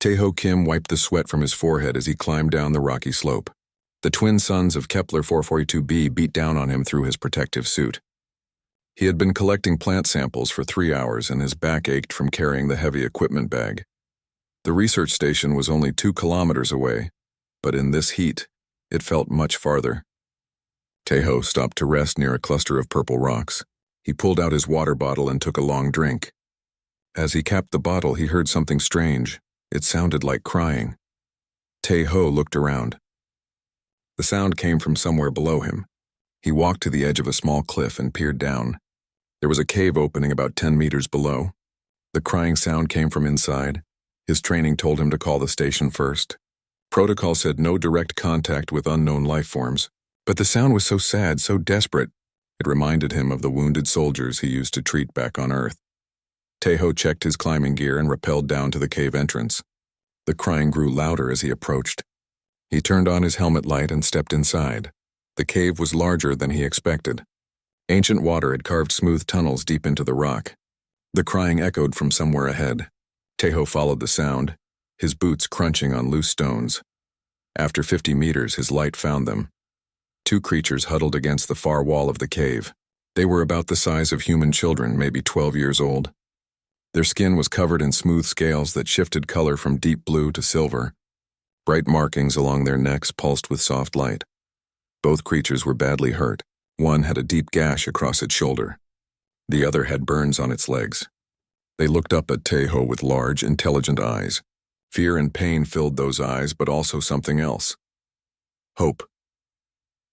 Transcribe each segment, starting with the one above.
Taeho Kim wiped the sweat from his forehead as he climbed down the rocky slope. The twin suns of Kepler 442b beat down on him through his protective suit. He had been collecting plant samples for 3 hours and his back ached from carrying the heavy equipment bag. The research station was only 2 kilometers away, but in this heat, it felt much farther. Taeho stopped to rest near a cluster of purple rocks. He pulled out his water bottle and took a long drink. As he capped the bottle, he heard something strange. It sounded like crying. Taeho looked around. The sound came from somewhere below him. He walked to the edge of a small cliff and peered down. There was a cave opening about 10 meters below. The crying sound came from inside. His training told him to call the station first. Protocol said no direct contact with unknown life forms, but the sound was so sad, so desperate, it reminded him of the wounded soldiers he used to treat back on Earth. Taeho checked his climbing gear and rappelled down to the cave entrance. The crying grew louder as he approached. He turned on his helmet light and stepped inside. The cave was larger than he expected. Ancient water had carved smooth tunnels deep into the rock. The crying echoed from somewhere ahead. Taeho followed the sound, his boots crunching on loose stones. After 50 meters, his light found them. 2 creatures huddled against the far wall of the cave. They were about the size of human children, maybe 12 years old. Their skin was covered in smooth scales that shifted color from deep blue to silver. Bright markings along their necks pulsed with soft light. Both creatures were badly hurt. One had a deep gash across its shoulder. The other had burns on its legs. They looked up at Taeho with large, intelligent eyes. Fear and pain filled those eyes, but also something else. Hope.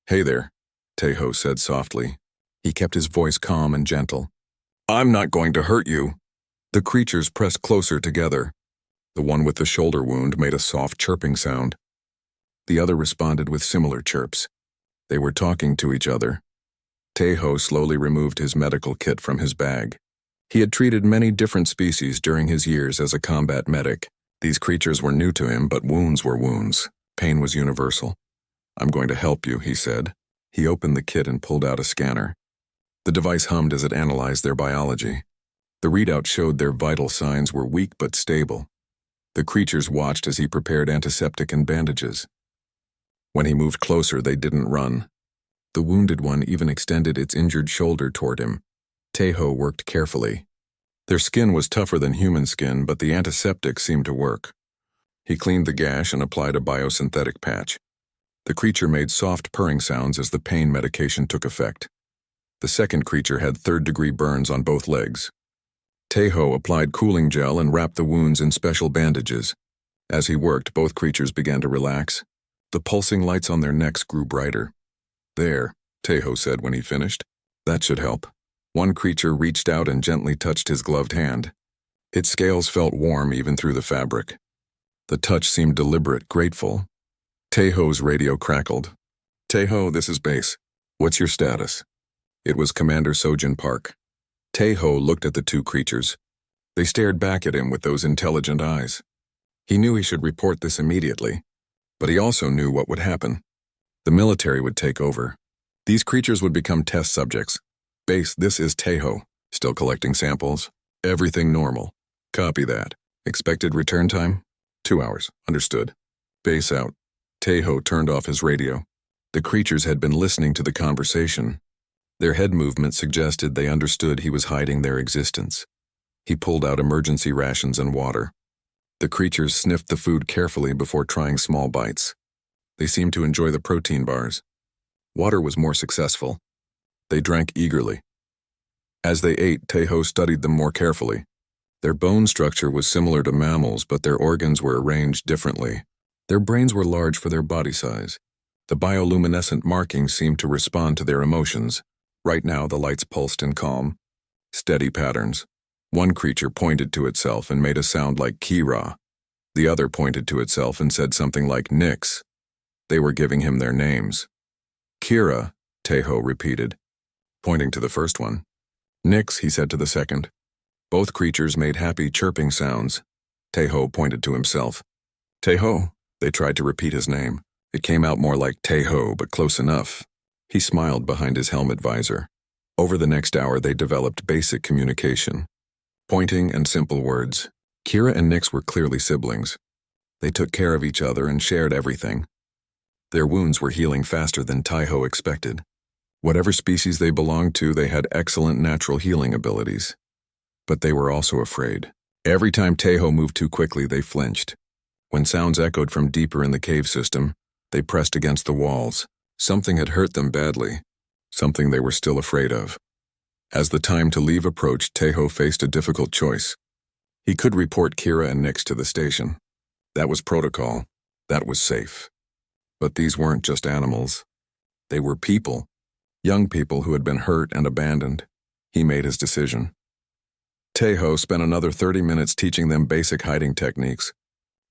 "Hey there," Taeho said softly. He kept his voice calm and gentle. "I'm not going to hurt you." The creatures pressed closer together. The one with the shoulder wound made a soft chirping sound. The other responded with similar chirps. They were talking to each other. Taeho slowly removed his medical kit from his bag. He had treated many different species during his years as a combat medic. These creatures were new to him, but wounds were wounds. Pain was universal. "I'm going to help you," he said. He opened the kit and pulled out a scanner. The device hummed as it analyzed their biology. The readout showed their vital signs were weak but stable. The creatures watched as he prepared antiseptic and bandages. When he moved closer, they didn't run. The wounded one even extended its injured shoulder toward him. Taeho worked carefully. Their skin was tougher than human skin, but the antiseptic seemed to work. He cleaned the gash and applied a biosynthetic patch. The creature made soft purring sounds as the pain medication took effect. The second creature had third-degree burns on both legs. Taeho applied cooling gel and wrapped the wounds in special bandages. As he worked, both creatures began to relax. The pulsing lights on their necks grew brighter. "There," Taeho said when he finished. "That should help." One creature reached out and gently touched his gloved hand. Its scales felt warm even through the fabric. The touch seemed deliberate, grateful. Taeho's radio crackled. "Taeho, this is Base. What's your status?" It was Commander Sojin Park. Taeho looked at the 2 creatures. They stared back at him with those intelligent eyes. He knew he should report this immediately, but he also knew what would happen. The military would take over. These creatures would become test subjects. "Base, this is Taeho. Still collecting samples. Everything normal. Copy that. Expected return time? 2 hours. Understood. Base out." Taeho turned off his radio. The creatures had been listening to the conversation. Their head movement suggested they understood he was hiding their existence. He pulled out emergency rations and water. The creatures sniffed the food carefully before trying small bites. They seemed to enjoy the protein bars. Water was more successful. They drank eagerly. As they ate, Taeho studied them more carefully. Their bone structure was similar to mammals, but their organs were arranged differently. Their brains were large for their body size. The bioluminescent markings seemed to respond to their emotions. Right now, the lights pulsed in calm, steady patterns. One creature pointed to itself and made a sound like Kira. The other pointed to itself and said something like Nix. They were giving him their names. "Kira," Taeho repeated, pointing to the first one. "Nix," he said to the second. Both creatures made happy chirping sounds. Taeho pointed to himself. "Taeho." They tried to repeat his name. It came out more like Taeho, but close enough. He smiled behind his helmet visor. Over the next hour, they developed basic communication. Pointing and simple words. Kira and Nix were clearly siblings. They took care of each other and shared everything. Their wounds were healing faster than Taiho expected. Whatever species they belonged to, they had excellent natural healing abilities. But they were also afraid. Every time Taiho moved too quickly, they flinched. When sounds echoed from deeper in the cave system, they pressed against the walls. Something had hurt them badly, something they were still afraid of. As the time to leave approached, Taiho faced a difficult choice. He could report Kira and Nyx to the station. That was protocol. That was safe. But these weren't just animals. They were people. Young people who had been hurt and abandoned. He made his decision. Taiho spent another 30 minutes teaching them basic hiding techniques.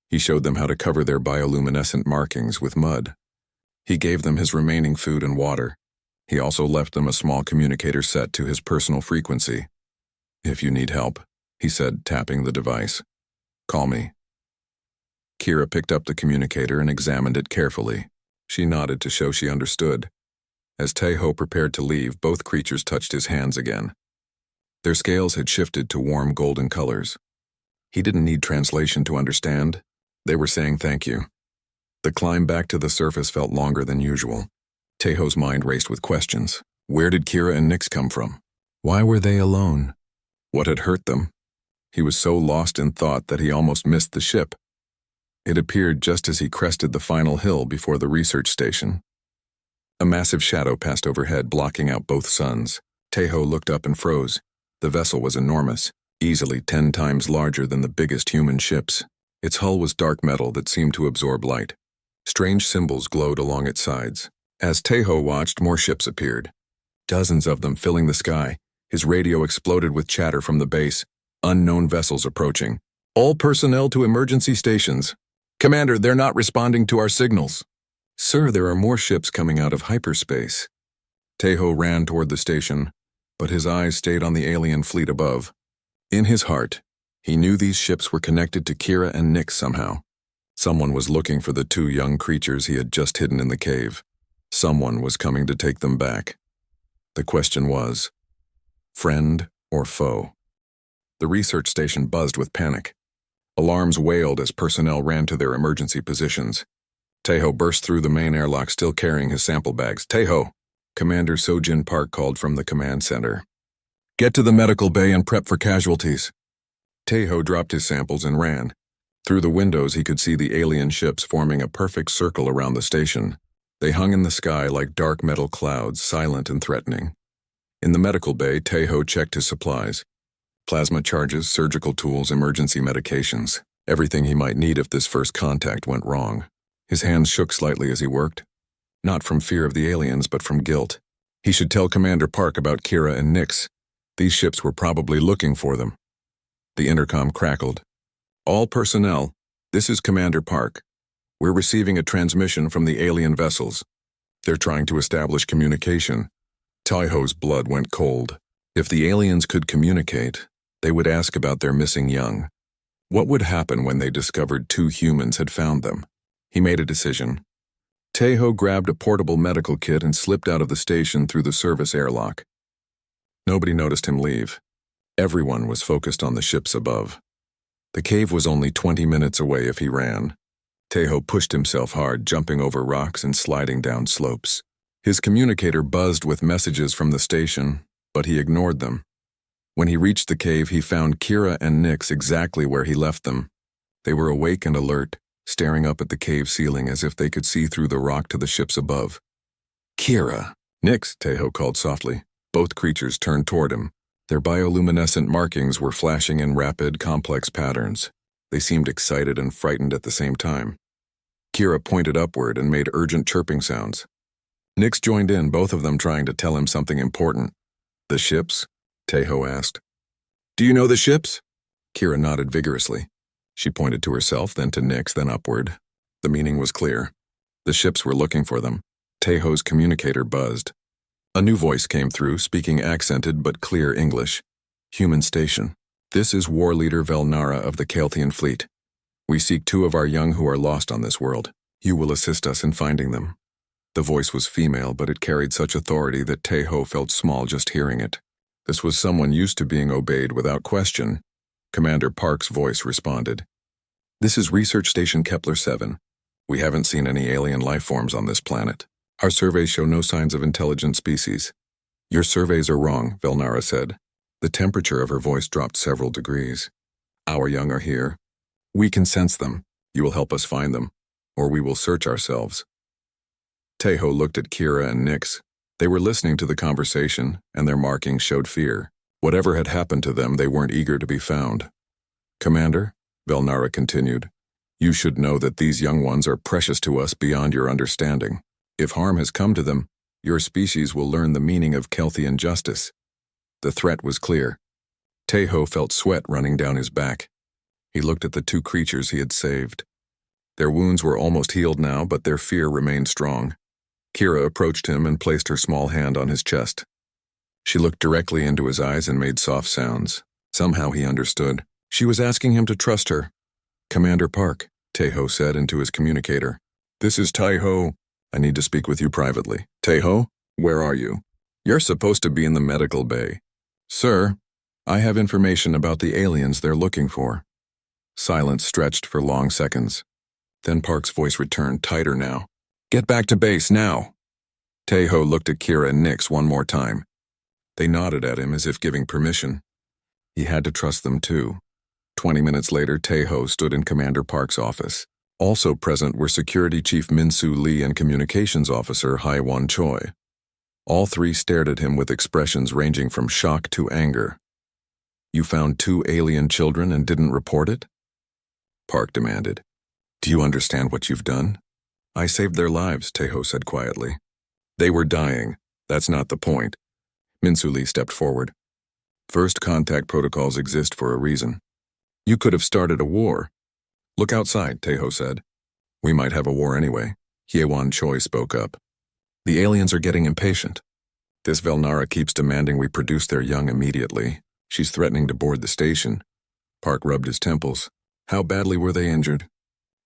He showed them how to cover their bioluminescent markings with mud. He gave them his remaining food and water. He also left them a small communicator set to his personal frequency. "If you need help," he said, tapping the device, "call me." Kira picked up the communicator and examined it carefully. She nodded to show she understood. As Taiho prepared to leave, both creatures touched his hands again. Their scales had shifted to warm golden colors. He didn't need translation to understand. They were saying thank you. The climb back to the surface felt longer than usual. Taiho's mind raced with questions. Where did Kira and Nyx come from? Why were they alone? What had hurt them? He was so lost in thought that he almost missed the ship. It appeared just as he crested the final hill before the research station. A massive shadow passed overhead, blocking out both suns. Taiho looked up and froze. The vessel was enormous, easily 10 times larger than the biggest human ships. Its hull was dark metal that seemed to absorb light. Strange symbols glowed along its sides. As Taiho watched, more ships appeared. Dozens of them filling the sky. His radio exploded with chatter from the base. Unknown vessels approaching. All personnel to emergency stations. Commander, they're not responding to our signals. Sir, there are more ships coming out of hyperspace. Taiho ran toward the station, but his eyes stayed on the alien fleet above. In his heart, he knew these ships were connected to Kira and Nyx somehow. Someone was looking for the 2 young creatures he had just hidden in the cave. Someone was coming to take them back. The question was, friend or foe? The research station buzzed with panic. Alarms wailed as personnel ran to their emergency positions. Taiho burst through the main airlock, still carrying his sample bags. Taiho! Commander Sojin Park called from the command center. Get to the medical bay and prep for casualties. Taiho dropped his samples and ran. Through the windows he could see the alien ships forming a perfect circle around the station. They hung in the sky like dark metal clouds, silent and threatening. In the medical bay, Taiho checked his supplies. Plasma charges, surgical tools, emergency medications. Everything he might need if this first contact went wrong. His hands shook slightly as he worked. Not from fear of the aliens, but from guilt. He should tell Commander Park about Kira and Nyx. These ships were probably looking for them. The intercom crackled. All personnel, this is Commander Park. We're receiving a transmission from the alien vessels. They're trying to establish communication. Taiho's blood went cold. If the aliens could communicate, they would ask about their missing young. What would happen when they discovered 2 humans had found them? He made a decision. Taiho grabbed a portable medical kit and slipped out of the station through the service airlock. Nobody noticed him leave. Everyone was focused on the ships above. The cave was only 20 minutes away if he ran. Taiho pushed himself hard, jumping over rocks and sliding down slopes. His communicator buzzed with messages from the station, but he ignored them. When he reached the cave, he found Kira and Nyx exactly where he left them. They were awake and alert, staring up at the cave ceiling as if they could see through the rock to the ships above. Kira! Nyx, Taiho called softly. Both creatures turned toward him. Their bioluminescent markings were flashing in rapid, complex patterns. They seemed excited and frightened at the same time. Kira pointed upward and made urgent chirping sounds. Nyx joined in, both of them trying to tell him something important. The ships? Taiho asked. Do you know the ships? Kira nodded vigorously. She pointed to herself, then to Nyx, then upward. The meaning was clear. The ships were looking for them. Taiho's communicator buzzed. A new voice came through, speaking accented but clear English. Human station. This is War Leader Velnara of the Kalthian Fleet. We seek 2 of our young who are lost on this world. You will assist us in finding them. The voice was female, but it carried such authority that Taiho felt small just hearing it. This was someone used to being obeyed without question. Commander Park's voice responded. This is Research Station Kepler-7. We haven't seen any alien life forms on this planet. Our surveys show no signs of intelligent species. Your surveys are wrong, Velnara said. The temperature of her voice dropped several degrees. Our young are here. We can sense them. You will help us find them, or we will search ourselves. Tejo looked at Kira and Nyx. They were listening to the conversation, and their markings showed fear. Whatever had happened to them, they weren't eager to be found. Commander, Velnara continued, you should know that these young ones are precious to us beyond your understanding. If harm has come to them, your species will learn the meaning of Kelthian justice. The threat was clear. Tejo felt sweat running down his back. He looked at the two creatures he had saved. Their wounds were almost healed now, but their fear remained strong. Kira approached him and placed her small hand on his chest. She looked directly into his eyes and made soft sounds. Somehow he understood. She was asking him to trust her. Commander Park, Tejo said into his communicator. This is Tejo. I need to speak with you privately. Tejo, where are you? You're supposed to be in the medical bay. Sir, I have information about the aliens they're looking for. Silence stretched for long seconds. Then Park's voice returned, tighter now. Get back to base now. Tejo looked at Kira and Nyx one more time. They nodded at him as if giving permission. He had to trust them too. 20 minutes later, Tejo stood in Commander Park's office. Also present were Security Chief Min-Soo Lee and Communications Officer Hai-Wan Choi. All three stared at him with expressions ranging from shock to anger. You found 2 alien children and didn't report it? Park demanded. Do you understand what you've done? I saved their lives, Tejo said quietly. They were dying. That's not the point. Min-Soo Lee stepped forward. First contact protocols exist for a reason. You could have started a war. Look outside, Tejo said. We might have a war anyway. Hai-Wan Choi spoke up. The aliens are getting impatient. This Velnara keeps demanding we produce their young immediately. She's threatening to board the station. Park rubbed his temples. How badly were they injured?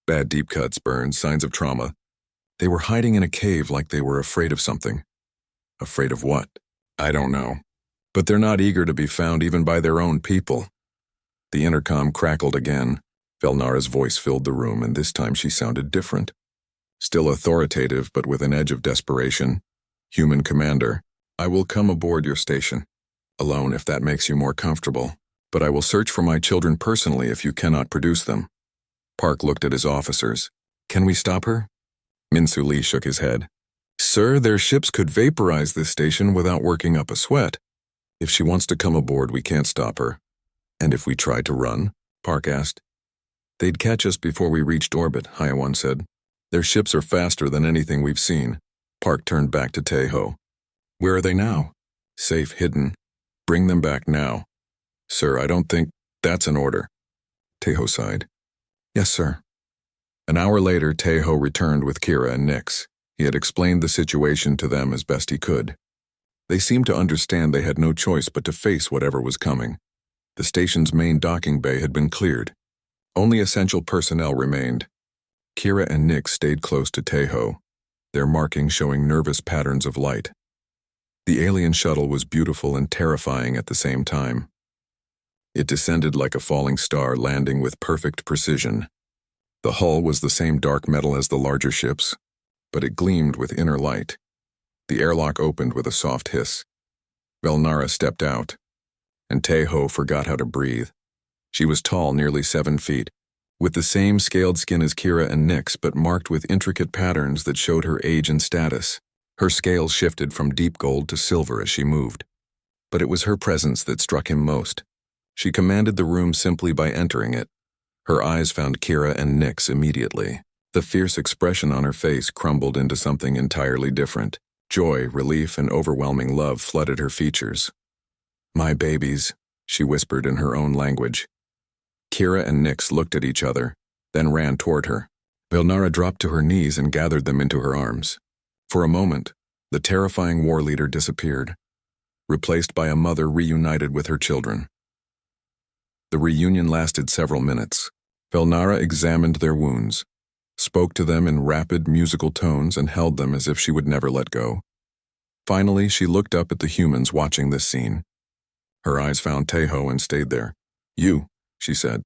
Bad deep cuts, burns, signs of trauma. They were hiding in a cave like they were afraid of something. Afraid of what? I don't know. But they're not eager to be found even by their own people. The intercom crackled again. Velnara's voice filled the room, and this time she sounded different. Still authoritative, but with an edge of desperation. Human Commander, I will come aboard your station. Alone if that makes you more comfortable. But I will search for my children personally if you cannot produce them. Park looked at his officers. Can we stop her? Min-Soo Lee shook his head. Sir, their ships could vaporize this station without working up a sweat. If she wants to come aboard, we can't stop her. And if we tried to run? Park asked. They'd catch us before we reached orbit, Hai-Wan said. Their ships are faster than anything we've seen. Park turned back to Tejo. Where are they now? Safe, hidden. Bring them back now. Sir, I don't think that's an order. Tejo sighed. Yes, sir. An hour later, Tejo returned with Kira and Nyx. He had explained the situation to them as best he could. They seemed to understand they had no choice but to face whatever was coming. The station's main docking bay had been cleared. Only essential personnel remained. Kira and Nyx stayed close to Tejo, their markings showing nervous patterns of light. The alien shuttle was beautiful and terrifying at the same time. It descended like a falling star, landing with perfect precision. The hull was the same dark metal as the larger ships, but it gleamed with inner light. The airlock opened with a soft hiss. Velnara stepped out, and Tejo forgot how to breathe. She was tall, nearly 7 feet, with the same scaled skin as Kira and Nyx, but marked with intricate patterns that showed her age and status. Her scales shifted from deep gold to silver as she moved. But it was her presence that struck him most. She commanded the room simply by entering it. Her eyes found Kira and Nyx immediately. The fierce expression on her face crumbled into something entirely different. Joy, relief, and overwhelming love flooded her features. My babies, she whispered in her own language. Kira and Nyx looked at each other, then ran toward her. Velnara dropped to her knees and gathered them into her arms. For a moment, the terrifying war leader disappeared, replaced by a mother reunited with her children. The reunion lasted several minutes. Velnara examined their wounds, spoke to them in rapid musical tones, and held them as if she would never let go. Finally, she looked up at the humans watching this scene. Her eyes found Tejo and stayed there. You, she said,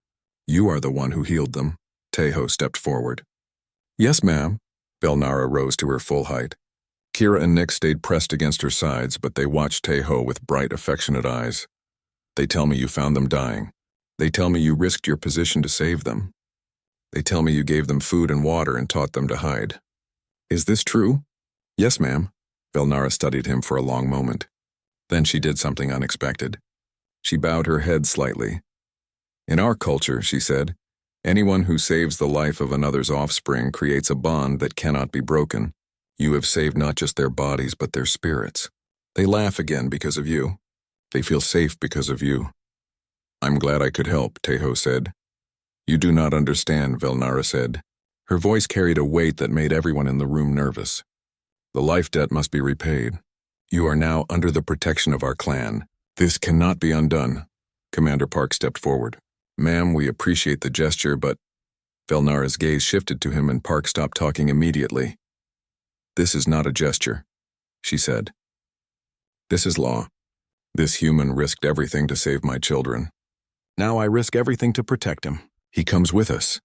you are the one who healed them. Teho stepped forward. Yes, ma'am. Velnara rose to her full height. Kira and Nick stayed pressed against her sides, but they watched Teho with bright, affectionate eyes. They tell me you found them dying. They tell me you risked your position to save them. They tell me you gave them food and water and taught them to hide. Is this true? Yes, ma'am. Velnara studied him for a long moment. Then she did something unexpected. She bowed her head slightly. In our culture, she said, anyone who saves the life of another's offspring creates a bond that cannot be broken. You have saved not just their bodies, but their spirits. They laugh again because of you. They feel safe because of you. I'm glad I could help, Teho said. You do not understand, Velnara said. Her voice carried a weight that made everyone in the room nervous. The life debt must be repaid. You are now under the protection of our clan. This cannot be undone. Commander Park stepped forward. Ma'am, we appreciate the gesture, but... Velnara's gaze shifted to him and Park stopped talking immediately. This is not a gesture, she said. This is law. This human risked everything to save my children. Now I risk everything to protect him. He comes with us.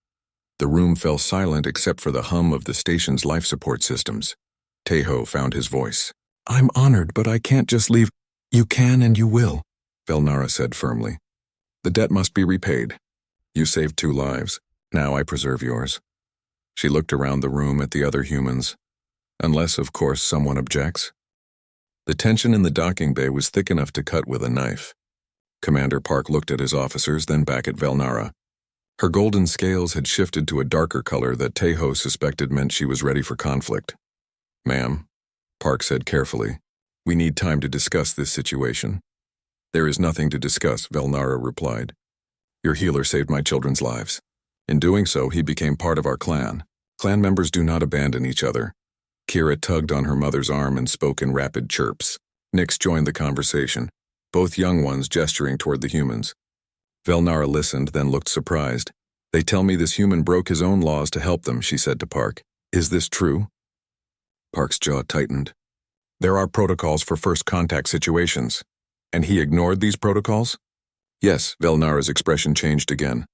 The room fell silent except for the hum of the station's life support systems. Teho found his voice. I'm honored, but I can't just leave. You can and you will, Velnara said firmly. The debt must be repaid. You saved 2 lives. Now I preserve yours. She looked around the room at the other humans. Unless, of course, someone objects. The tension in the docking bay was thick enough to cut with a knife. Commander Park looked at his officers, then back at Velnara. Her golden scales had shifted to a darker color that Teho suspected meant she was ready for conflict. Ma'am, Park said carefully, we need time to discuss this situation. There is nothing to discuss, Velnara replied. Your healer saved my children's lives. In doing so, he became part of our clan. Clan members do not abandon each other. Kira tugged on her mother's arm and spoke in rapid chirps. Nix joined the conversation, both young ones gesturing toward the humans. Velnara listened, then looked surprised. They tell me this human broke his own laws to help them, she said to Park. Is this true? Park's jaw tightened. There are protocols for first contact situations. And he ignored these protocols? Yes, Velnara's expression changed again.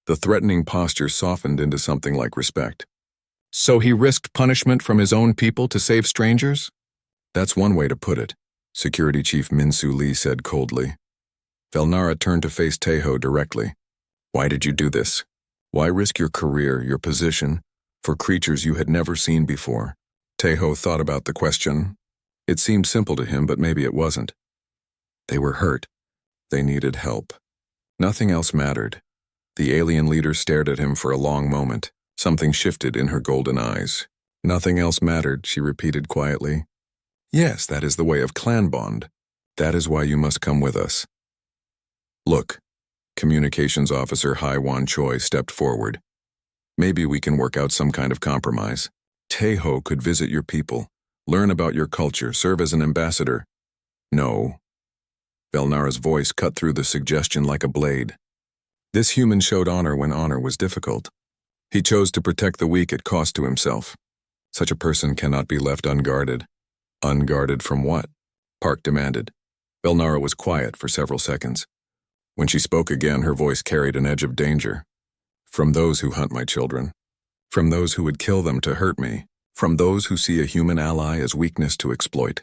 The threatening posture softened into something like respect. So he risked punishment from his own people to save strangers? That's one way to put it, Security Chief Min-Soo Lee said coldly. Velnara turned to face Teho directly. Why did you do this? Why risk your career, your position, for creatures you had never seen before? Teho thought about the question. It seemed simple to him, but maybe it wasn't. They were hurt. They needed help. Nothing else mattered. The alien leader stared at him for a long moment. Something shifted in her golden eyes. Nothing else mattered, she repeated quietly. Yes, that is the way of clan bond. That is why you must come with us. Look, Communications Officer Hai Wan Choi stepped forward. Maybe we can work out some kind of compromise. Teho could visit your people, learn about your culture, serve as an ambassador. No. Velnara's voice cut through the suggestion like a blade. This human showed honor when honor was difficult. He chose to protect the weak at cost to himself. Such a person cannot be left unguarded. Unguarded from what? Park demanded. Velnara was quiet for several seconds. When she spoke again, her voice carried an edge of danger. From those who hunt my children. From those who would kill them to hurt me. From those who see a human ally as weakness to exploit.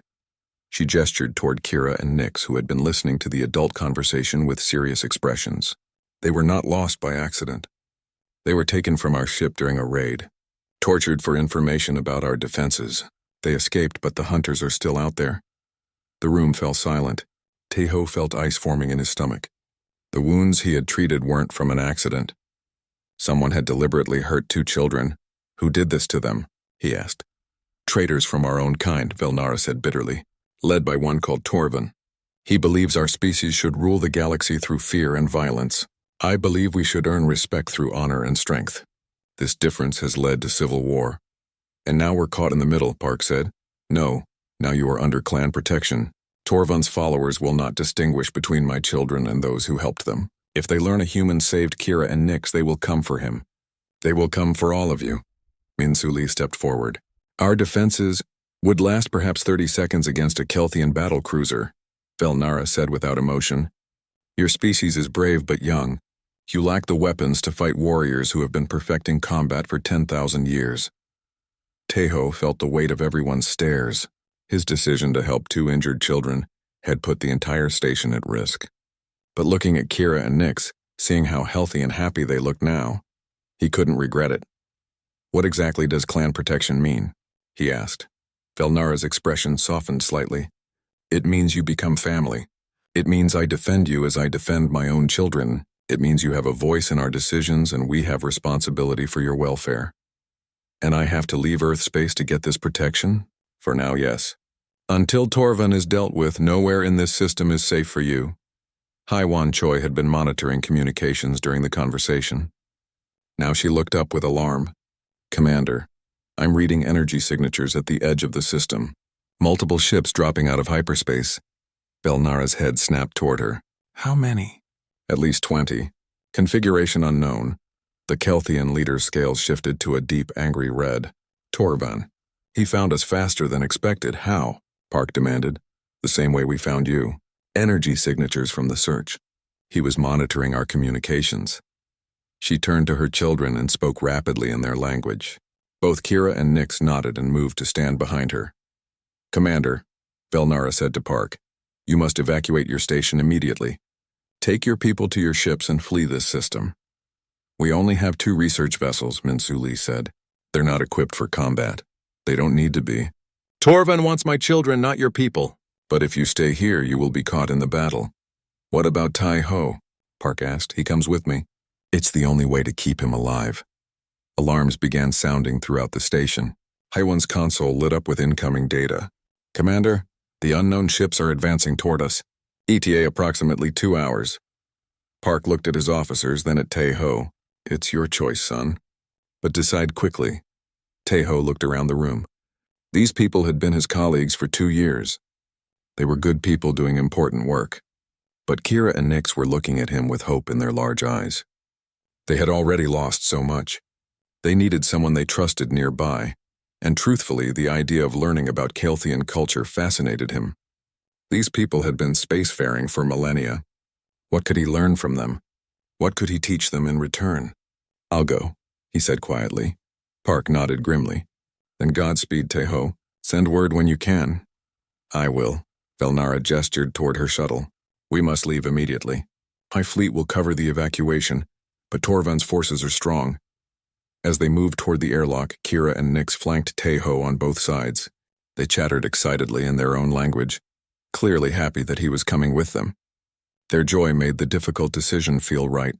She gestured toward Kira and Nix, who had been listening to the adult conversation with serious expressions. They were not lost by accident. They were taken from our ship during a raid, tortured for information about our defenses. They escaped, but the hunters are still out there. The room fell silent. Teho felt ice forming in his stomach. The wounds he had treated weren't from an accident. Someone had deliberately hurt 2 children. Who did this to them? He asked. Traitors from our own kind, Velnara said bitterly, led by one called Torvin. He believes our species should rule the galaxy through fear and violence. I believe we should earn respect through honor and strength. This difference has led to civil war. And now we're caught in the middle, Park said. No, now you are under clan protection. Torvun's followers will not distinguish between my children and those who helped them. If they learn a human saved Kira and Nix, they will come for him. They will come for all of you. Min-Soo Lee stepped forward. Our defenses would last perhaps 30 seconds against a Kelthian battle cruiser, Velnara said without emotion. Your species is brave but young. You lack the weapons to fight warriors who have been perfecting combat for 10,000 years. Tejo felt the weight of everyone's stares. His decision to help 2 injured children had put the entire station at risk. But looking at Kira and Nyx, seeing how healthy and happy they looked now, he couldn't regret it. "What exactly does clan protection mean?" he asked. Velnara's expression softened slightly. "It means you become family. It means I defend you as I defend my own children. It means you have a voice in our decisions and we have responsibility for your welfare. And I have to leave Earth space to get this protection? For now, yes. Until Torvan is dealt with, nowhere in this system is safe for you." Haiwan Choi had been monitoring communications during the conversation. Now she looked up with alarm. "Commander, I'm reading energy signatures at the edge of the system. Multiple ships dropping out of hyperspace." Velnara's head snapped toward her. "How many?" "At least 20. Configuration unknown." The Kelthian leader's scales shifted to a deep, angry red. "Torvan, he found us faster than expected. How?" Park demanded. "The same way we found you. Energy signatures from the search. He was monitoring our communications." She turned to her children and spoke rapidly in their language. Both Kira and Nyx nodded and moved to stand behind her. "Commander," Velnara said to Park, "you must evacuate your station immediately. Take your people to your ships and flee this system." "We only have 2 research vessels," Minsu Lee said. "They're not equipped for combat. They don't need to be." "Torvan wants my children, not your people." "But if you stay here, you will be caught in the battle." "What about Tai Ho?" Park asked. "He comes with me." "It's the only way to keep him alive." Alarms began sounding throughout the station. Haiwan's console lit up with incoming data. "Commander, the unknown ships are advancing toward us. ETA approximately 2 hours. Park looked at his officers, then at Tejo. "It's your choice, son. But decide quickly." Tejo looked around the room. These people had been his colleagues for 2 years. They were good people doing important work. But Kira and Nyx were looking at him with hope in their large eyes. They had already lost so much. They needed someone they trusted nearby, and truthfully, the idea of learning about Kelthian culture fascinated him. These people had been spacefaring for millennia. What could he learn from them? What could he teach them in return? "I'll go," he said quietly. Park nodded grimly. "Then Godspeed, Tejo. Send word when you can." "I will." Velnara gestured toward her shuttle. "We must leave immediately. My fleet will cover the evacuation, but Torvan's forces are strong." As they moved toward the airlock, Kira and Nyx flanked Tejo on both sides. They chattered excitedly in their own language, clearly happy that he was coming with them. Their joy made the difficult decision feel right.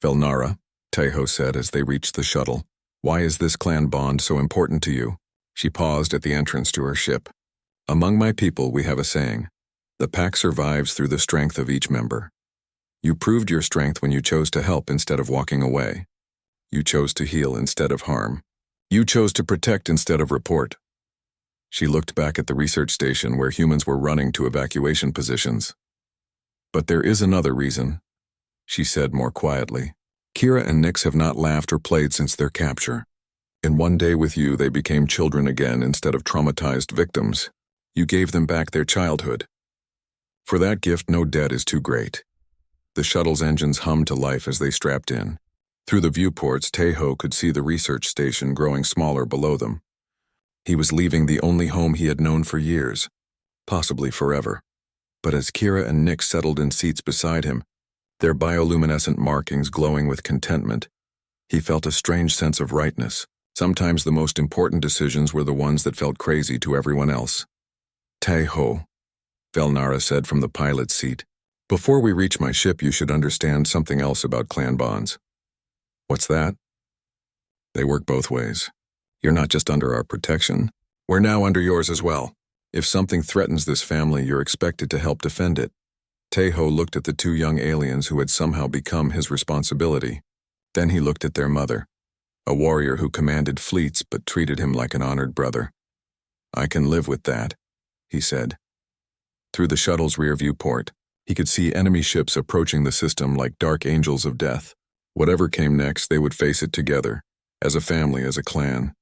"Velnara," Tejo said as they reached the shuttle, "why is this clan bond so important to you?" She paused at the entrance to her ship. "Among my people we have a saying, the pack survives through the strength of each member. You proved your strength when you chose to help instead of walking away. You chose to heal instead of harm. You chose to protect instead of report." She looked back at the research station where humans were running to evacuation positions. "But there is another reason," she said more quietly. "Kira and Nyx have not laughed or played since their capture. In one day with you, they became children again instead of traumatized victims. You gave them back their childhood. For that gift, no debt is too great." The shuttle's engines hummed to life as they strapped in. Through the viewports, Tejo could see the research station growing smaller below them. He was leaving the only home he had known for years, possibly forever. But as Kira and Nyx settled in seats beside him, their bioluminescent markings glowing with contentment, he felt a strange sense of rightness. Sometimes the most important decisions were the ones that felt crazy to everyone else. "Tejo," Velnara said from the pilot's seat, "before we reach my ship, you should understand something else about clan bonds." "What's that?" "They work both ways. You're not just under our protection. We're now under yours as well. If something threatens this family, you're expected to help defend it." Tejo looked at the 2 young aliens who had somehow become his responsibility. Then he looked at their mother, a warrior who commanded fleets but treated him like an honored brother. "I can live with that," he said. Through the shuttle's rearview port, he could see enemy ships approaching the system like dark angels of death. Whatever came next, they would face it together, as a family, as a clan.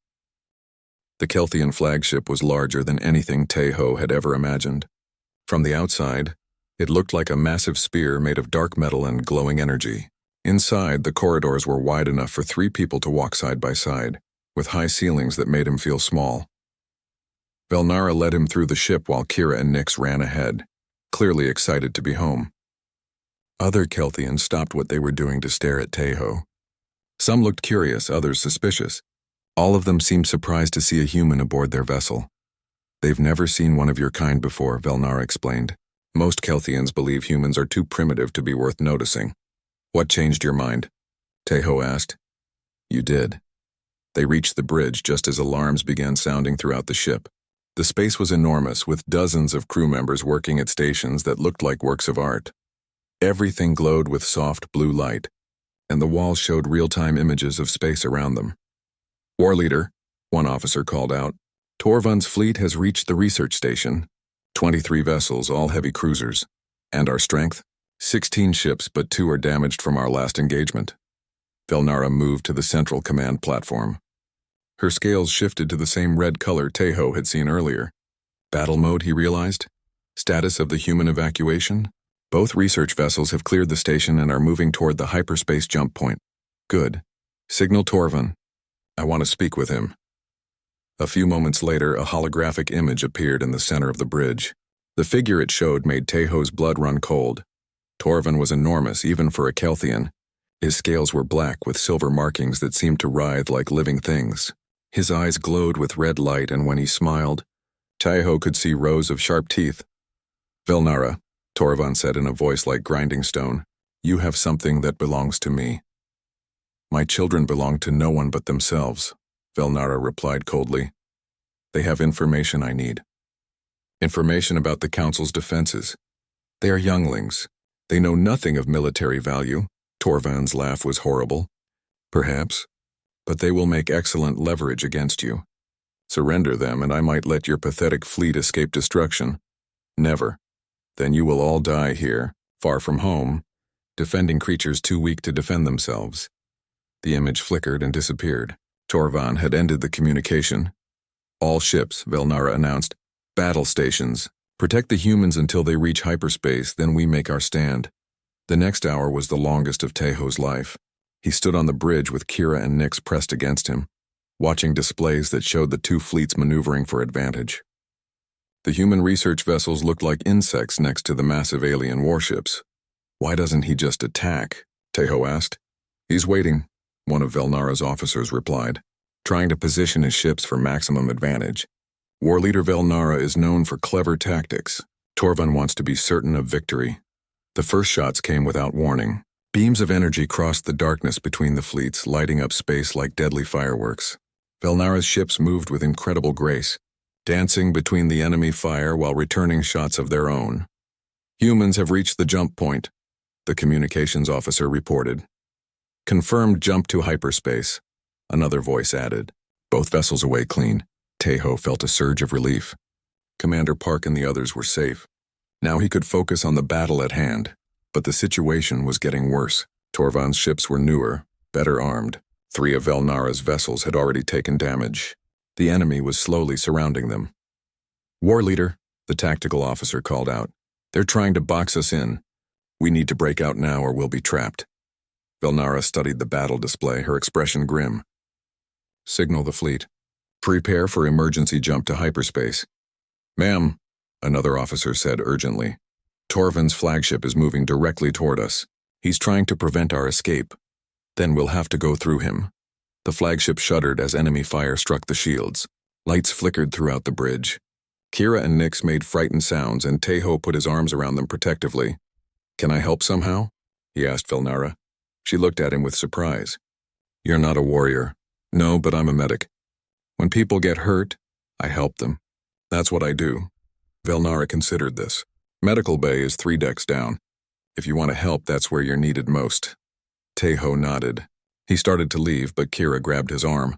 The Kelthian flagship was larger than anything Tejo had ever imagined. From the outside, it looked like a massive spear made of dark metal and glowing energy. Inside, the corridors were wide enough for 3 people to walk side by side, with high ceilings that made him feel small. Velnara led him through the ship while Kira and Nyx ran ahead, clearly excited to be home. Other Kelthians stopped what they were doing to stare at Tejo. Some looked curious, others suspicious. All of them seemed surprised to see a human aboard their vessel. "They've never seen one of your kind before," Velnara explained. "Most Kelthians believe humans are too primitive to be worth noticing." "What changed your mind?" Tejo asked. "You did." They reached the bridge just as alarms began sounding throughout the ship. The space was enormous, with dozens of crew members working at stations that looked like works of art. Everything glowed with soft blue light, and the walls showed real-time images of space around them. "War leader," one officer called out, "Torvund's fleet has reached the research station. 23 vessels, all heavy cruisers. And our strength? 16 ships, but 2 are damaged from our last engagement." Velnara moved to the central command platform. Her scales shifted to the same red color Tejo had seen earlier. "Battle mode," he realized. "Status of the human evacuation? Both research vessels have cleared the station and are moving toward the hyperspace jump point." "Good. Signal Torvund. I want to speak with him." A few moments later, a holographic image appeared in the center of the bridge. The figure it showed made Tejo's blood run cold. Torvund was enormous, even for a Kelthian. His scales were black with silver markings that seemed to writhe like living things. His eyes glowed with red light, and when he smiled, Tejo could see rows of sharp teeth. "Velnara," Torvund said in a voice like grinding stone, "you have something that belongs to me." "My children belong to no one but themselves," Velnara replied coldly. "They have information I need. Information about the Council's defenses. They are younglings. They know nothing of military value." Torvund's laugh was horrible. "Perhaps. But they will make excellent leverage against you. Surrender them, and I might let your pathetic fleet escape destruction." "Never. Then you will all die here, far from home, defending creatures too weak to defend themselves." The image flickered and disappeared. Torvund had ended the communication. "All ships," Velnara announced. "Battle stations. Protect the humans until they reach hyperspace, then we make our stand." The next hour was the longest of Tejo's life. He stood on the bridge with Kira and Nyx pressed against him, watching displays that showed the 2 fleets maneuvering for advantage. The human research vessels looked like insects next to the massive alien warships. "Why doesn't he just attack?" Tejo asked. "He's waiting," one of Velnara's officers replied, "trying to position his ships for maximum advantage. War leader Velnara is known for clever tactics. Torvund wants to be certain of victory." The first shots came without warning. Beams of energy crossed the darkness between the fleets, lighting up space like deadly fireworks. Velnara's ships moved with incredible grace, dancing between the enemy fire while returning shots of their own. "Humans have reached the jump point," the communications officer reported. "Confirmed jump to hyperspace," another voice added. Both vessels away clean. Tejo felt a surge of relief. Commander Park and the others were safe. Now he could focus on the battle at hand. But the situation was getting worse. Torvund's ships were newer, better armed. 3 of Velnara's vessels had already taken damage. The enemy was slowly surrounding them. "War leader," the tactical officer called out. "They're trying to box us in. We need to break out now or we'll be trapped." Velnara studied the battle display, her expression grim. "Signal the fleet. Prepare for emergency jump to hyperspace." "Ma'am," another officer said urgently. "Torvund's flagship is moving directly toward us. He's trying to prevent our escape. Then we'll have to go through him." The flagship shuddered as enemy fire struck the shields. Lights flickered throughout the bridge. Kira and Nyx made frightened sounds, and Tejo put his arms around them protectively. "Can I help somehow?" he asked Velnara. She looked at him with surprise. "You're not a warrior." "No, but I'm a medic. When people get hurt, I help them. That's what I do." Velnara considered this. "Medical bay is 3 decks down. If you want to help, that's where you're needed most." Tejo nodded. He started to leave, but Kira grabbed his arm.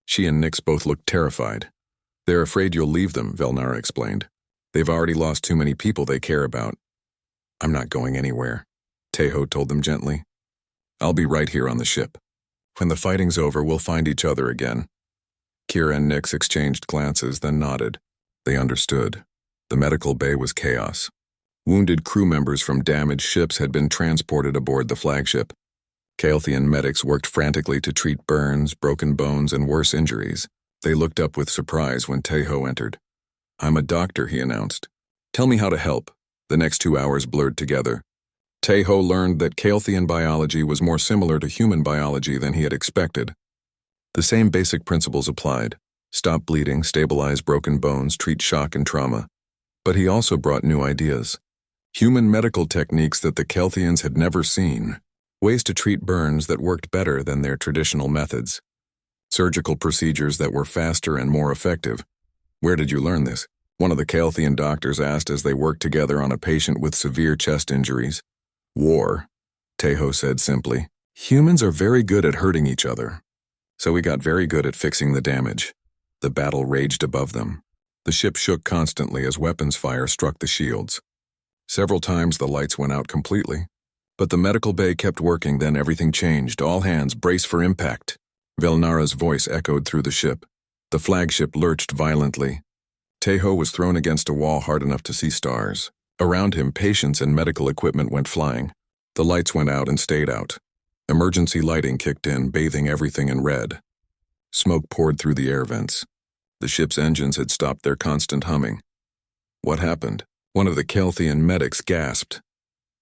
She and Nyx both looked terrified. "They're afraid you'll leave them," Velnara explained. "They've already lost too many people they care about." "I'm not going anywhere," Tejo told them gently. "I'll be right here on the ship. When the fighting's over, we'll find each other again." Kira and Nyx exchanged glances, then nodded. They understood. The medical bay was chaos. Wounded crew members from damaged ships had been transported aboard the flagship. Kaelthian medics worked frantically to treat burns, broken bones, and worse injuries. They looked up with surprise when Teho entered. "I'm a doctor," he announced. "Tell me how to help." The next 2 hours blurred together. Teho learned that Kaelthian biology was more similar to human biology than he had expected. The same basic principles applied: stop bleeding, stabilize broken bones, treat shock and trauma. But he also brought new ideas. Human medical techniques that the Kaelthians had never seen. Ways to treat burns that worked better than their traditional methods. Surgical procedures that were faster and more effective. "Where did you learn this?" one of the Kaelthian doctors asked as they worked together on a patient with severe chest injuries. "War," Teho said simply. "Humans are very good at hurting each other. So we got very good at fixing the damage." The battle raged above them. The ship shook constantly as weapons fire struck the shields. Several times the lights went out completely. But the medical bay kept working, then everything changed. "All hands, brace for impact." Velnara's voice echoed through the ship. The flagship lurched violently. Teho was thrown against a wall hard enough to see stars. Around him, patients and medical equipment went flying. The lights went out and stayed out. Emergency lighting kicked in, bathing everything in red. Smoke poured through the air vents. The ship's engines had stopped their constant humming. "What happened?" One of the Kaelthian medics gasped.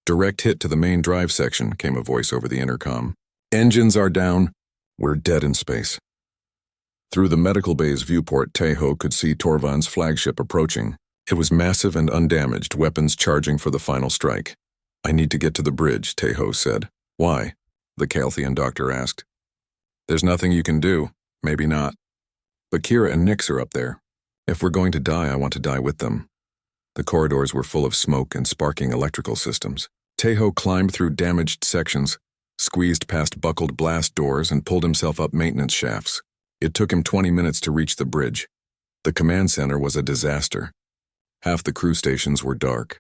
"Direct hit to the main drive section," came a voice over the intercom. "Engines are down. We're dead in space." Through the medical bay's viewport, Teho could see Torvan's flagship approaching. It was massive and undamaged, weapons charging for the final strike. "I need to get to the bridge," Teho said. "Why?" the Kaelthian doctor asked. "There's nothing you can do. Maybe not. But Kira and Nyx are up there. If we're going to die, I want to die with them." The corridors were full of smoke and sparking electrical systems. Teho climbed through damaged sections, squeezed past buckled blast doors, and pulled himself up maintenance shafts. It took him 20 minutes to reach the bridge. The command center was a disaster. Half the crew stations were dark.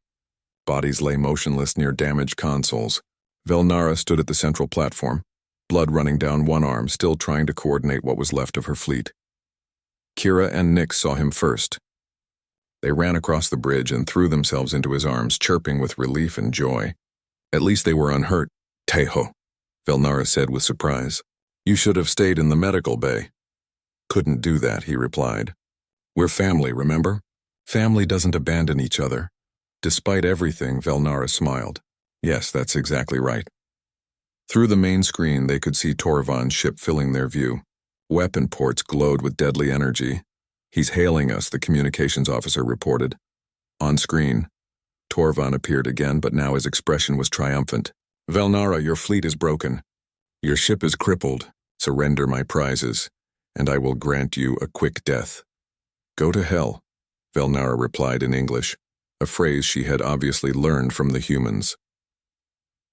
Bodies lay motionless near damaged consoles. Velnara stood at the central platform, blood running down one arm, still trying to coordinate what was left of her fleet. Kira and Nyx saw him first. They ran across the bridge and threw themselves into his arms, chirping with relief and joy. At least they were unhurt. "Teho," Velnara said with surprise. "You should have stayed in the medical bay." "Couldn't do that," he replied. "We're family, remember? Family doesn't abandon each other." Despite everything, Velnara smiled. "Yes, that's exactly right." Through the main screen, they could see Torvan's ship filling their view. Weapon ports glowed with deadly energy. "He's hailing us," the communications officer reported. On screen, Torvan appeared again, but now his expression was triumphant. "Velnara, your fleet is broken. Your ship is crippled. Surrender my prizes, and I will grant you a quick death." "Go to hell," Velnara replied in English, a phrase she had obviously learned from the humans.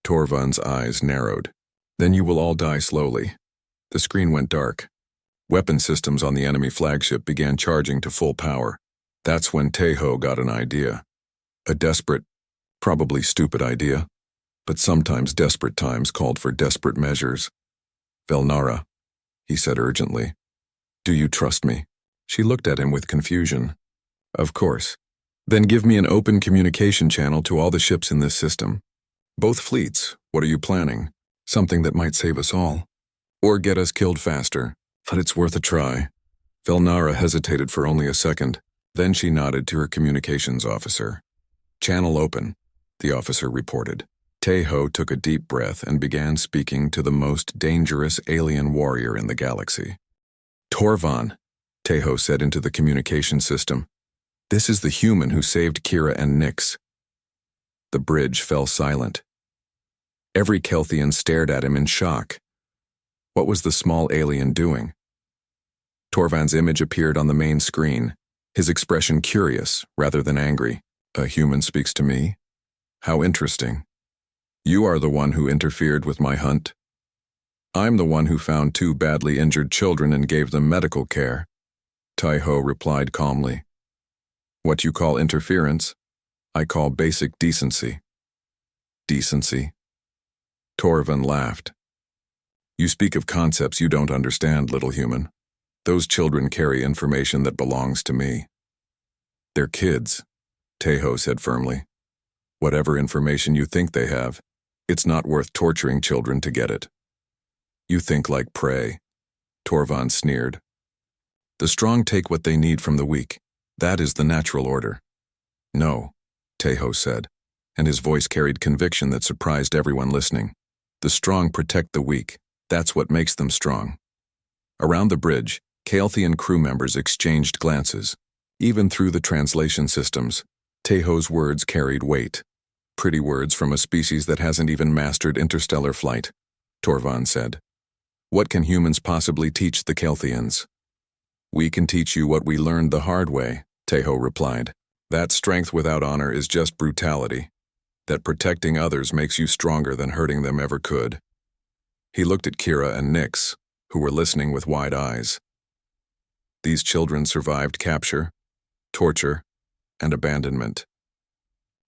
Torvan's eyes narrowed. "Then you will all die slowly." The screen went dark. Weapon systems on the enemy flagship began charging to full power. That's when Teho got an idea. A desperate, probably stupid idea, but sometimes desperate times called for desperate measures. "Velnara," he said urgently, "do you trust me?" She looked at him with confusion. "Of course. Then give me an open communication channel to all the ships in this system. Both fleets. What are you planning? Something that might save us all. Or get us killed faster. But it's worth a try." Velnara hesitated for only a second. Then she nodded to her communications officer. "Channel open," the officer reported. Teho took a deep breath and began speaking to the most dangerous alien warrior in the galaxy. "Torvan," Teho said into the communication system. "This is the human who saved Kira and Nyx." The bridge fell silent. Every Kaelthian stared at him in shock. What was the small alien doing? Torvan's image appeared on the main screen, his expression curious rather than angry. "A human speaks to me? How interesting. You are the one who interfered with my hunt. I'm the one who found 2 badly injured children and gave them medical care." Teho replied calmly. "What you call interference, I call basic decency." "Decency?" Torvan laughed. "You speak of concepts you don't understand, little human. Those children carry information that belongs to me." "They're kids," Teho said firmly. "Whatever information you think they have, it's not worth torturing children to get it." You think like prey, Torvan sneered. The strong take what they need from the weak. That is the natural order. No, Tejo said, and his voice carried conviction that surprised everyone listening. The strong protect the weak. That's what makes them strong. Around the bridge, Kaelthian crew members exchanged glances. Even through the translation systems, Tejo's words carried weight. Pretty words from a species that hasn't even mastered interstellar flight, Torvan said. What can humans possibly teach the Kaelthians? We can teach you what we learned the hard way, Tejo replied. That strength without honor is just brutality. That protecting others makes you stronger than hurting them ever could. He looked at Kira and Nyx, who were listening with wide eyes. These children survived capture, torture, and abandonment.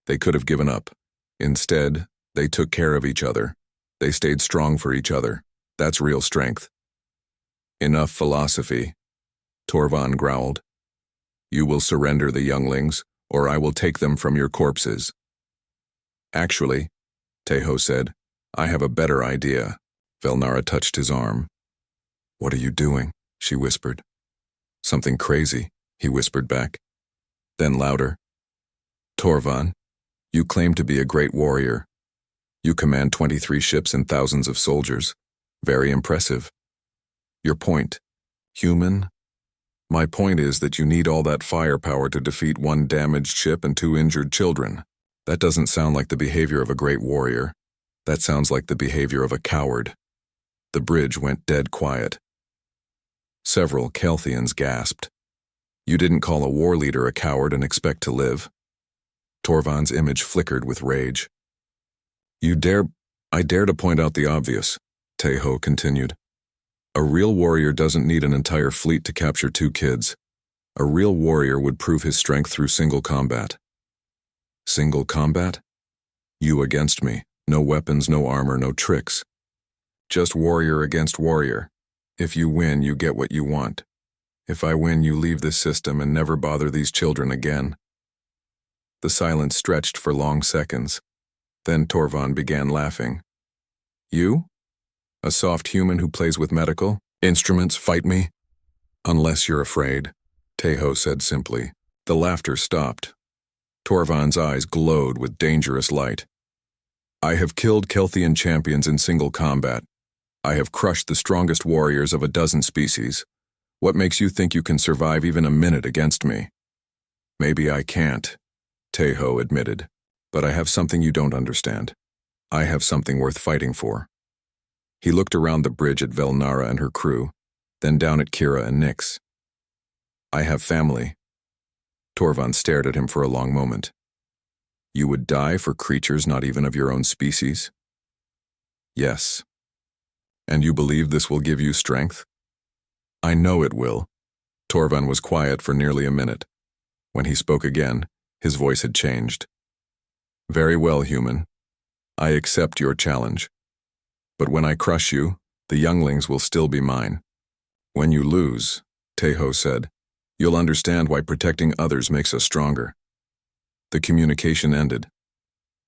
They could have given up. Instead, they took care of each other. They stayed strong for each other. That's real strength. Enough philosophy, Torvan growled. You will surrender the younglings, or I will take them from your corpses. Actually, Tejo said, I have a better idea. Velnara touched his arm. What are you doing? She whispered. Something crazy, he whispered back. Then louder. Torvan, you claim to be a great warrior. You command 23 ships and thousands of soldiers. Very impressive. Your point, human? My point is that you need all that firepower to defeat one damaged ship and 2 injured children. That doesn't sound like the behavior of a great warrior. That sounds like the behavior of a coward. The bridge went dead quiet. Several Kaelthians gasped. You didn't call a war leader a coward and expect to live. Torvan's image flickered with rage. I dare to point out the obvious, Tejo continued. A real warrior doesn't need an entire fleet to capture 2 kids. A real warrior would prove his strength through single combat. Single combat? You against me. No weapons, no armor, no tricks. Just warrior against warrior. If you win, you get what you want. If I win, you leave this system and never bother these children again. The silence stretched for long seconds. Then Torvan began laughing. You? A soft human who plays with medical instruments fight me? Unless you're afraid, Tejo said simply. The laughter stopped. Torvan's eyes glowed with dangerous light. I have killed Kaelthian champions in single combat. I have crushed the strongest warriors of a dozen species. What makes you think you can survive even a minute against me? Maybe I can't, Tejo admitted, but I have something you don't understand. I have something worth fighting for. He looked around the bridge at Velnara and her crew, then down at Kira and Nyx. I have family. Torvan stared at him for a long moment. You would die for creatures not even of your own species? Yes. And you believe this will give you strength? I know it will. Torvan was quiet for nearly a minute. When he spoke again, his voice had changed. Very well, human. I accept your challenge. But when I crush you, the younglings will still be mine. When you lose, Tejo said, you'll understand why protecting others makes us stronger. The communication ended.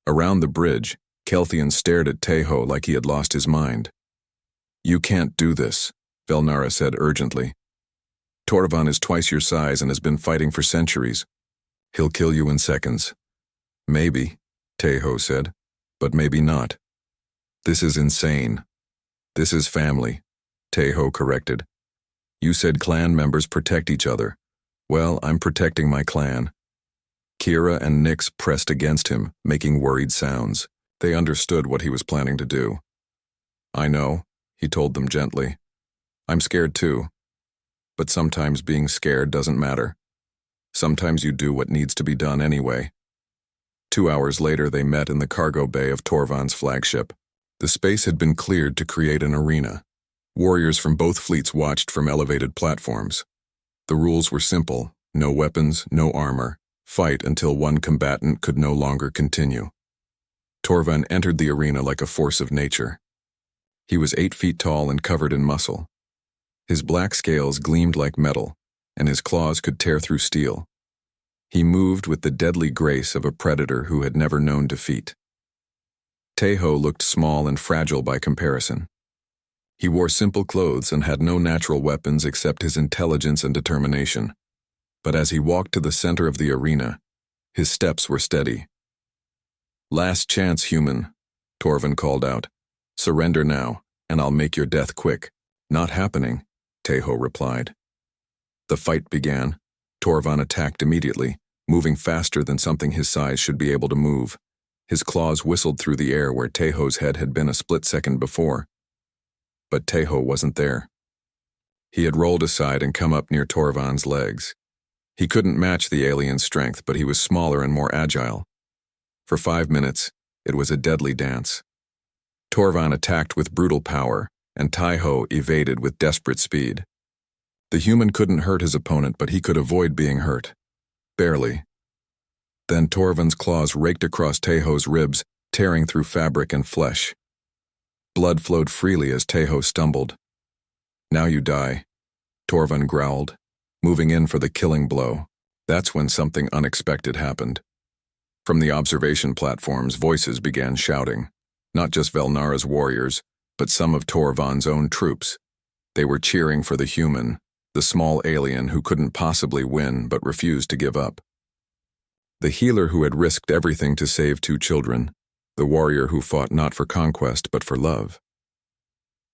Around the bridge, Kaelthian stared at Tejo like he had lost his mind. You can't do this, Velnara said urgently. Torvan is twice your size and has been fighting for centuries. He'll kill you in seconds. Maybe, Tejo said, but maybe not. This is insane. This is family, Tejo corrected. You said clan members protect each other. Well, I'm protecting my clan. Kira and Nyx pressed against him, making worried sounds. They understood what he was planning to do. I know, he told them gently. I'm scared too. But sometimes being scared doesn't matter. Sometimes you do what needs to be done anyway. 2 hours later, they met in the cargo bay of Torvan's flagship. The space had been cleared to create an arena. Warriors from both fleets watched from elevated platforms. The rules were simple: no weapons, no armor. Fight until one combatant could no longer continue. Torvan entered the arena like a force of nature. He was 8 feet tall and covered in muscle. His black scales gleamed like metal, and his claws could tear through steel. He moved with the deadly grace of a predator who had never known defeat. Tejo looked small and fragile by comparison. He wore simple clothes and had no natural weapons except his intelligence and determination. But as he walked to the center of the arena, his steps were steady. "Last chance, human," Torvin called out. "Surrender now, and I'll make your death quick." "Not happening," Teho replied. The fight began. Torvin attacked immediately, moving faster than something his size should be able to move. His claws whistled through the air where Teho's head had been a split second before. But Teho wasn't there. He had rolled aside and come up near Torvin's legs. He couldn't match the alien's strength, but he was smaller and more agile. For 5 minutes, it was a deadly dance. Torvin attacked with brutal power, and Teho evaded with desperate speed. The human couldn't hurt his opponent, but he could avoid being hurt. Barely. Then Torvin's claws raked across Teho's ribs, tearing through fabric and flesh. Blood flowed freely as Teho stumbled. "Now you die," Torvin growled, moving in for the killing blow. That's when something unexpected happened. From the observation platforms, voices began shouting. Not just Velnara's warriors, but some of Torvin's own troops. They were cheering for the human, the small alien who couldn't possibly win but refused to give up. The healer who had risked everything to save 2 children, the warrior who fought not for conquest but for love.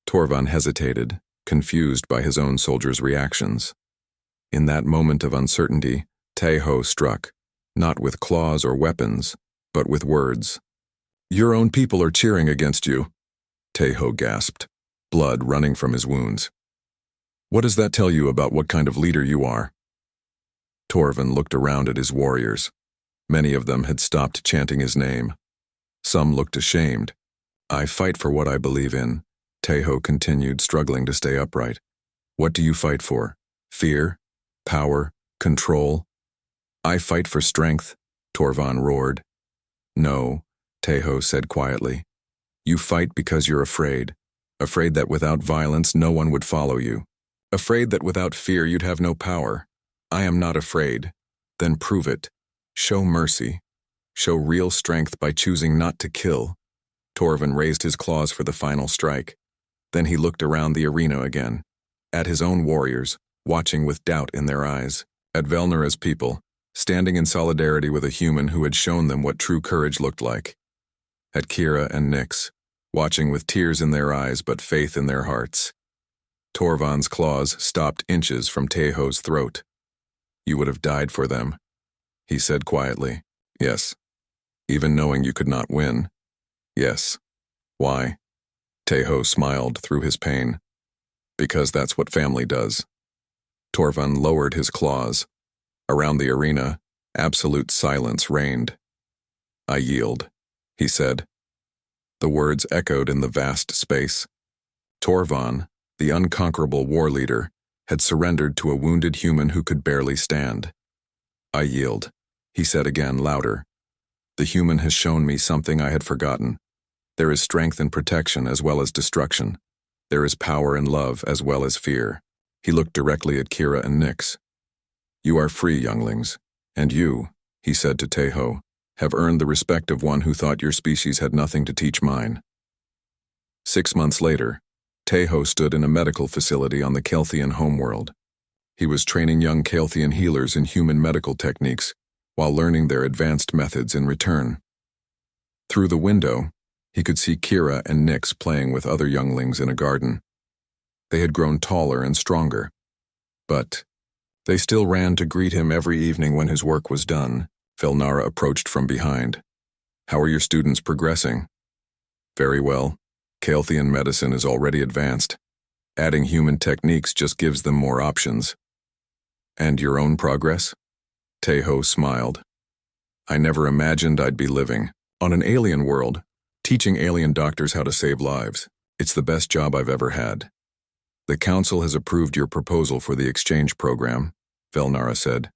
Torvin hesitated, confused by his own soldiers' reactions. In that moment of uncertainty, Teho struck, not with claws or weapons, but with words. "Your own people are cheering against you," Teho gasped, blood running from his wounds. "What does that tell you about what kind of leader you are?" Torvin looked around at his warriors. Many of them had stopped chanting his name. Some looked ashamed. "I fight for what I believe in," Teho continued, struggling to stay upright. "What do you fight for? Fear? Power? Control?" "I fight for strength," Torvin roared. "No," Teho said quietly. "You fight because you're afraid. Afraid that without violence no one would follow you. Afraid that without fear you'd have no power. I am not afraid. Then prove it. Show mercy. Show real strength by choosing not to kill." Torvin raised his claws for the final strike. Then he looked around the arena again, at his own warriors, watching with doubt in their eyes, at Velnara's people, standing in solidarity with a human who had shown them what true courage looked like, at Kira and Nyx, watching with tears in their eyes but faith in their hearts. Torvin's claws stopped inches from Teho's throat. "You would have died for them," he said quietly. "Yes. Even knowing you could not win." "Yes. Why?" Teho smiled through his pain. "Because that's what family does." Torvin lowered his claws. Around the arena, absolute silence reigned. "I yield," he said. The words echoed in the vast space. Torvin, the unconquerable war leader, had surrendered to a wounded human who could barely stand. "I yield," he said again, louder. "The human has shown me something I had forgotten. There is strength in protection as well as destruction. There is power in love as well as fear." He looked directly at Kira and Nyx. "You are free, younglings, and you," he said to Teho, "have earned the respect of one who thought your species had nothing to teach mine." 6 months later, Teho stood in a medical facility on the Kelthian homeworld. He was training young Kelthian healers in human medical techniques while learning their advanced methods in return. Through the window, he could see Kira and Nyx playing with other younglings in a garden. They had grown taller and stronger, but they still ran to greet him every evening when his work was done. Velnara approached from behind. "How are your students progressing?" "Very well. Kelthian medicine is already advanced. Adding human techniques just gives them more options." "And your own progress?" Teho smiled. "I never imagined I'd be living on an alien world, teaching alien doctors how to save lives. It's the best job I've ever had." "The council has approved your proposal for the exchange program," Velnara said.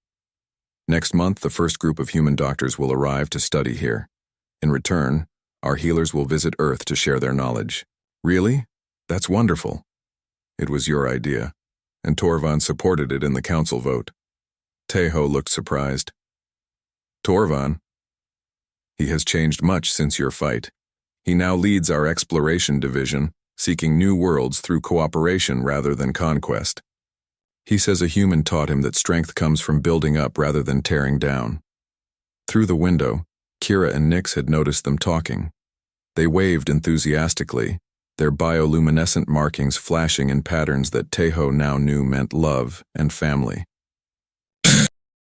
"Next month, the first group of human doctors will arrive to study here. In return, our healers will visit Earth to share their knowledge." "Really? That's wonderful." "It was your idea, and Torvin supported it in the council vote." Teho looked surprised. "Torvin? He has changed much since your fight. He now leads our exploration division seeking new worlds through cooperation rather than conquest. He says a human taught him that strength comes from building up rather than tearing down. Through the window, Kira and Nix had noticed them talking. They waved enthusiastically, their bioluminescent markings flashing in patterns that Tejo now knew meant love and family.